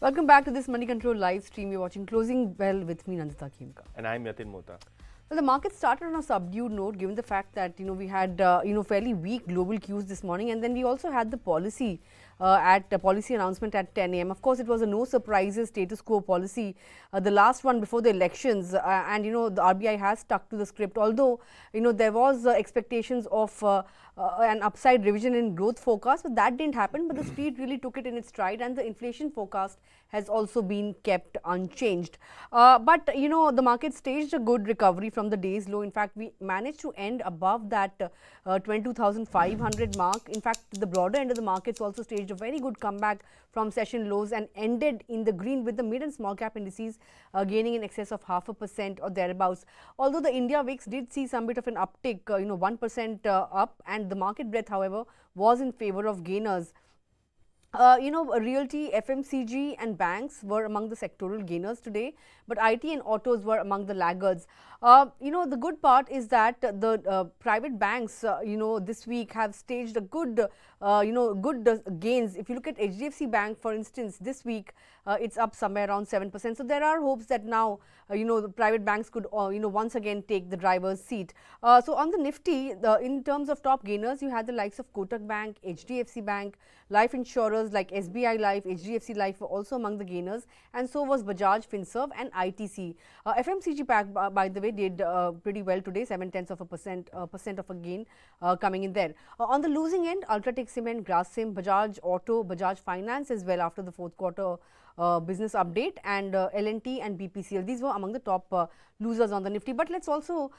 Welcome back to this Moneycontrol live stream. You're watching Closing Bell with me, Nandita, Khemka. And I'm Yatin, Mota. Well, the market started on a subdued note, given the fact that we had fairly weak global cues this morning, and then we also had the policy policy announcement at 10 a.m. Of course, it was a no surprises status quo policy, the last one before the elections, and the RBI has stuck to the script. Although there was expectations of an upside revision in growth forecast, but that didn't happen. But the street really took it in its stride, and the inflation forecast has also been kept unchanged. But the market staged a good recovery from the day's low. In fact, we managed to end above that 22,500 mark. In fact, the broader end of the markets also staged a very good comeback from session lows and ended in the green, with the mid and small cap indices gaining in excess of 0.5% or thereabouts. Although the India VIX did see some bit of an uptick, 1% up, and the market breadth, however, was in favor of gainers. Realty, FMCG and banks were among the sectoral gainers today, but IT and autos were among the laggards. The good part is that the private banks, this week have staged a good, good gains. If you look at HDFC Bank, for instance, this week it's up somewhere around 7%. So there are hopes that now, the private banks could, once again take the driver's seat. So on the Nifty, in terms of top gainers, you had the likes of Kotak Bank, HDFC Bank, life insurers like SBI Life, HDFC Life were also among the gainers, and so was Bajaj Finance and ITC. FMCG pack, by the way, did pretty well today, 0.7% of a gain coming in there. On the losing end, Ultratech Cement, Grasim, Bajaj Auto, Bajaj Finance as well after the fourth quarter business update, and L&T and BPCL. These were among the top losers on the Nifty. But let's also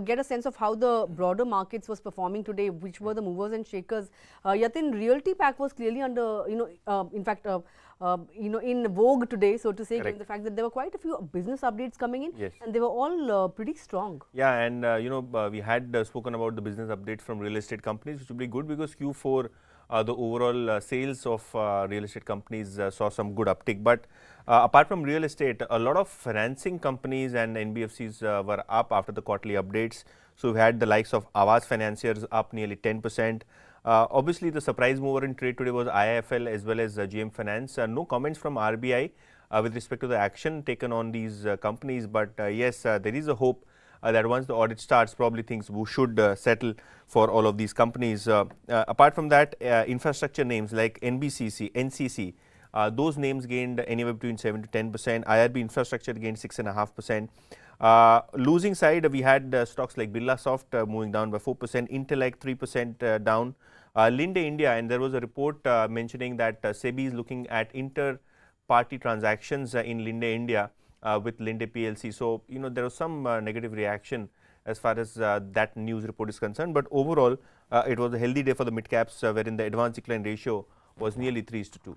get a sense of how the broader markets was performing today, which were the movers and shakers. Yatin, Realty pack was clearly under, in fact, in vogue today, so to say, Correct. given the fact that there were quite a few business updates coming in, Yes. and they were all pretty strong. Yeah, and we had spoken about the business updates from real estate companies, which will be good because Q4, the overall sales of real estate companies saw some good uptick. But apart from real estate, a lot of financing companies and NBFCs were up after the quarterly updates. So we had the likes of Aavas Financiers up nearly 10%. Obviously, the surprise mover in trade today was IIFL as well as GM Finance. No comments from RBI with respect to the action taken on these companies. But yes, there is a hope that once the audit starts, probably things should settle for all of these companies. Apart from that, infrastructure names like NBCC, NCC, those names gained anywhere between 7 to 10%. IRB Infrastructure gained 6.5%. Losing side, we had stocks like Birlasoft moving down by 4%, Intellect 3% down. Linde India, and there was a report mentioning that SEBI is looking at inter-party transactions in Linde India with Linde PLC. So, there was some negative reaction as far as that news report is concerned. But overall, it was a healthy day for the mid-caps, wherein the advance decline ratio was nearly 3:2.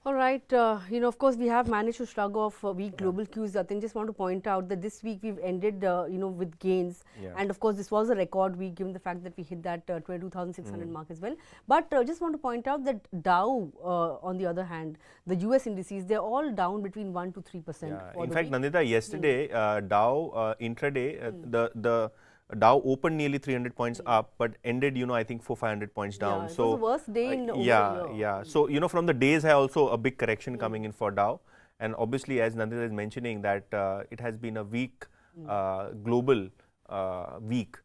All right, of course, we have managed to shrug off weak global cues. I just want to point out that this week we've ended, with gains. Yeah. And of course, this was a record week, given the fact that we hit that 22,600 mark as well. But just want to point out that Dow, on the other hand, the US indices, they're all down between 1 to 3%. Yeah. In fact, Nandita, yesterday, Dow intraday, the Dow opened nearly 300 points up, but ended, I think 400-500 points down. Yeah, it so was the worst day in over a yeah, year. yeah. So from the days high also a big correction coming in for Dow, and obviously as Nandita is mentioning that it has been a weak global week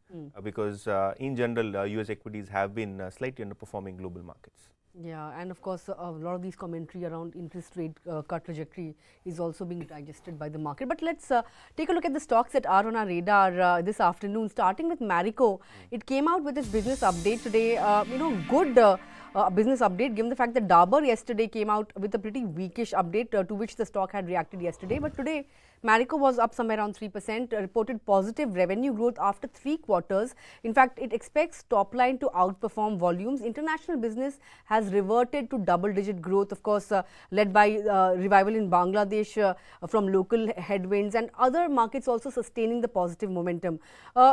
because in general US equities have been slightly underperforming global markets. Yeah, and of course, a lot of these commentary around interest rate cut trajectory is also being digested by the market. But let's take a look at the stocks that are on our radar this afternoon, starting with Marico. It came out with its business update today, good business update, given the fact that Dabur yesterday came out with a pretty weakish update to which the stock had reacted yesterday. But today, Marico was up somewhere around 3%, reported positive revenue growth after 3 quarters. In fact, it expects top line to outperform volumes. International business has reverted to double-digit growth, of course, led by revival in Bangladesh from local headwinds, and other markets also sustaining the positive momentum.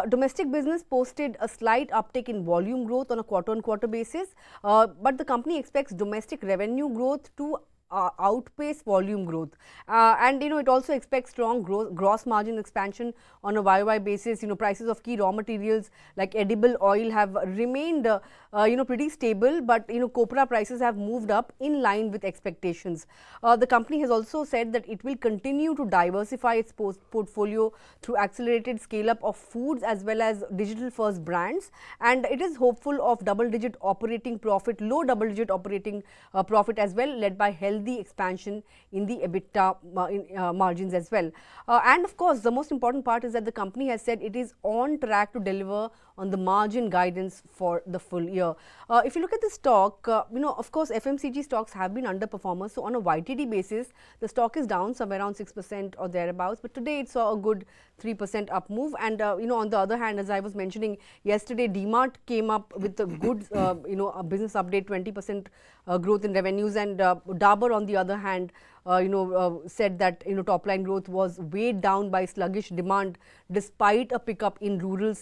Domestic business posted a slight uptick in volume growth on a quarter-on-quarter basis, but the company expects domestic revenue growth to outpace volume growth, and it also expects strong gross margin expansion on a YOY basis. Prices of key raw materials like edible oil have remained pretty stable, but copra prices have moved up in line with expectations. The company has also said that it will continue to diversify its portfolio through accelerated scale up of foods as well as digital first brands, and it is hopeful of double-digit operating profit, low double-digit operating profit as well, led by healthy expansion in the EBITDA margins as well. And of course, the most important part is that the company has said it is on track to deliver on the margin guidance for the full year. If you look at the stock, of course, FMCG stocks have been underperformers. So on a YTD basis, the stock is down somewhere around 6% or thereabouts. But today it saw a good 3% up move. And on the other hand, as I was mentioning yesterday, DMart came up with a good a business update, 20% growth in revenues, and Dabur on the other hand said that top line growth was weighed down by sluggish demand despite a pickup in rural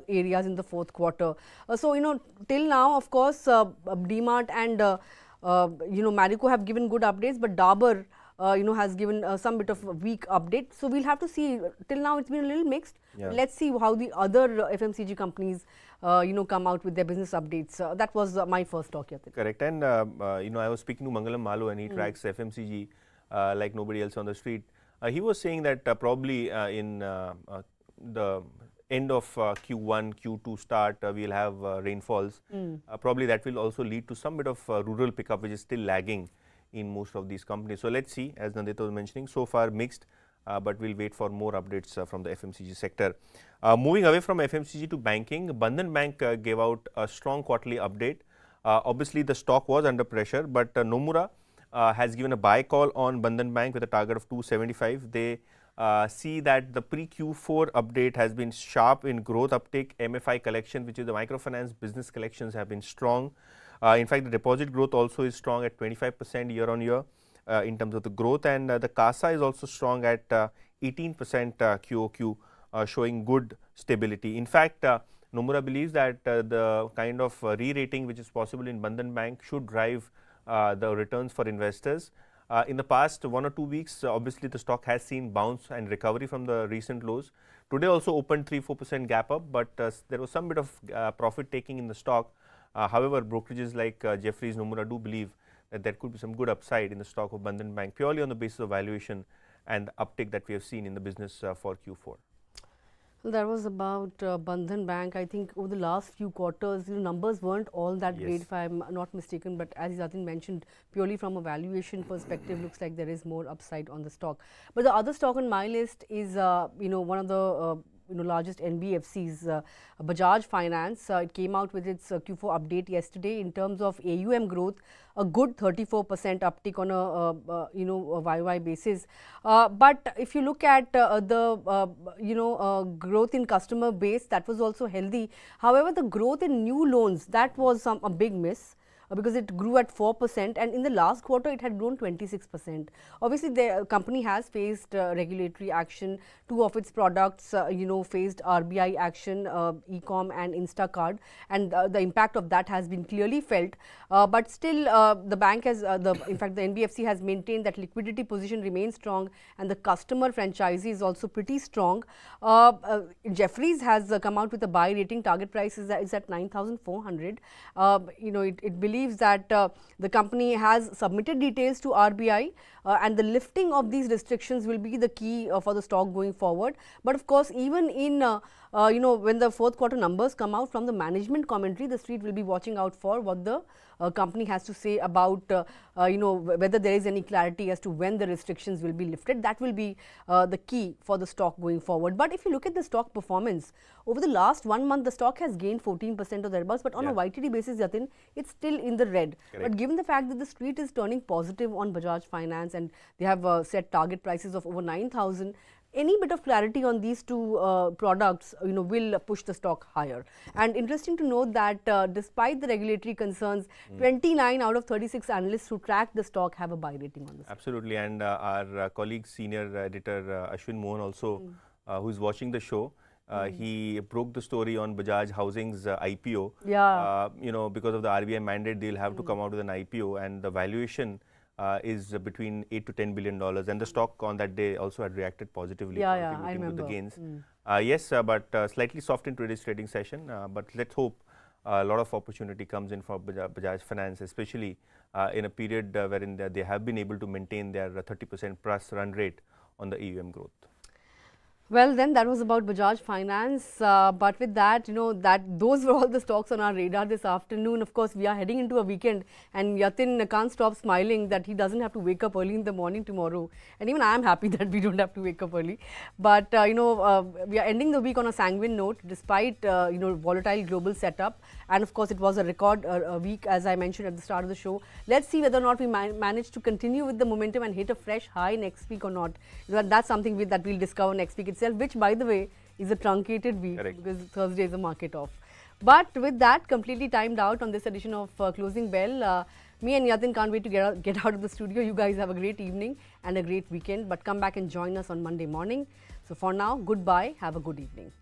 areas in the fourth quarter. So till now, of course, DMart and Marico have given good updates, but Dabur has given some bit of a weak update. So we'll have to see. Till now, it's been a little mixed. Yeah. Let's see how the other FMCG companies come out with their business updates. That was my first talk, Yatin. Correct. And I was speaking to Mangalam Malo, and he tracks FMCG like nobody else on the street. He was saying that probably in the end of Q1, Q2 start, we'll have rainfalls. Probably that will also lead to some bit of rural pickup, which is still lagging in most of these companies. So let's see, as Nandita was mentioning, so far mixed, but we'll wait for more updates from the FMCG sector. Moving away from FMCG to banking, Bandhan Bank gave out a strong quarterly update. Obviously, the stock was under pressure, but Nomura has given a buy call on Bandhan Bank with a target of 275. They see that the pre-Q4 update has been sharp in growth uptake. MFI collection, which is the microfinance business collections, have been strong. In fact, the deposit growth also is strong at 25% year on year in terms of the growth, and the CASA is also strong at 18% QOQ, showing good stability. In fact, Nomura believes that the kind of re-rating which is possible in Bandhan Bank should drive the returns for investors. In the past 1 or 2 weeks, obviously the stock has seen bounce and recovery from the recent lows. Today also opened 3-4% gap up, but there was some bit of profit taking in the stock. However, brokerages like Jefferies, Nomura do believe that there could be some good upside in the stock of Bandhan Bank purely on the basis of valuation and the uptick that we have seen in the business for Q4. Well, that was about Bandhan Bank. I think over the last few quarters, numbers weren't all that great, if I'm not mistaken. But as Yatin mentioned, purely from a valuation perspective, looks like there is more upside on the stock. But the other stock on my list is, one of the largest NBFCs, Bajaj Finance. It came out with its Q4 update yesterday. In terms of AUM growth, a good 34% uptick on a YY basis. But if you look at the growth in customer base, that was also healthy. However, the growth in new loans, that was a big miss, because it grew at 4%, and in the last quarter it had grown 26%. Obviously, the company has faced regulatory action. 2 of its products, faced RBI action, Ecom and Instacard, and the impact of that has been clearly felt. But still, the bank has, in fact, the NBFC has maintained that liquidity position remains strong, and the customer franchise is also pretty strong. Jefferies has come out with a buy rating. Target price is at 9,400. It believes that the company has submitted details to RBI, and the lifting of these restrictions will be the key for the stock going forward. But of course, even in when the fourth quarter numbers come out from the management commentary, the street will be watching out for what the company has to say about whether there is any clarity as to when the restrictions will be lifted. That will be the key for the stock going forward. But if you look at the stock performance over the last 1 month, the stock has gained 14% or thereabouts, but on a YTD basis, Yatin, it's still in the red. Correct. But given the fact that the street is turning positive on Bajaj Finance and they have set target prices of over 9,000, any bit of clarity on these 2 products, will push the stock higher. And interesting to note that despite the regulatory concerns, 29 out of 36 analysts who track the stock have a buy rating on this. Absolutely, and our colleague, senior editor Ashwin Mohan also, who is watching the show, he broke the story on Bajaj Housing's IPO. Yeah. Because of the RBI mandate, they'll have to come out with an IPO, and the valuation is between $8 to $10 billion, and the stock on that day also had reacted positively, I remember. with the gains. Yes, but slightly soft in today's trading session, but let's hope a lot of opportunity comes in for Bajaj Finance, especially in a period wherein they have been able to maintain their 30% plus run rate on the AUM growth. Well, then that was about Bajaj Finance. But with that, those were all the stocks on our radar this afternoon. Of course, we are heading into a weekend, and Yatin can't stop smiling that he doesn't have to wake up early in the morning tomorrow. And even I am happy that we don't have to wake up early. But we are ending the week on a sanguine note, despite volatile global setup. And of course, it was a record week, as I mentioned at the start of the show. Let's see whether or not we manage to continue with the momentum and hit a fresh high next week or not. That's something that we'll discover next week itself, which, by the way, is a truncated week. Correct. Because Thursday is a market off. But with that, completely timed out on this edition of Closing Bell. Me and Yatin can't wait to get out of the studio. You guys have a great evening and a great weekend. But come back and join us on Monday morning. So for now, goodbye. Have a good evening.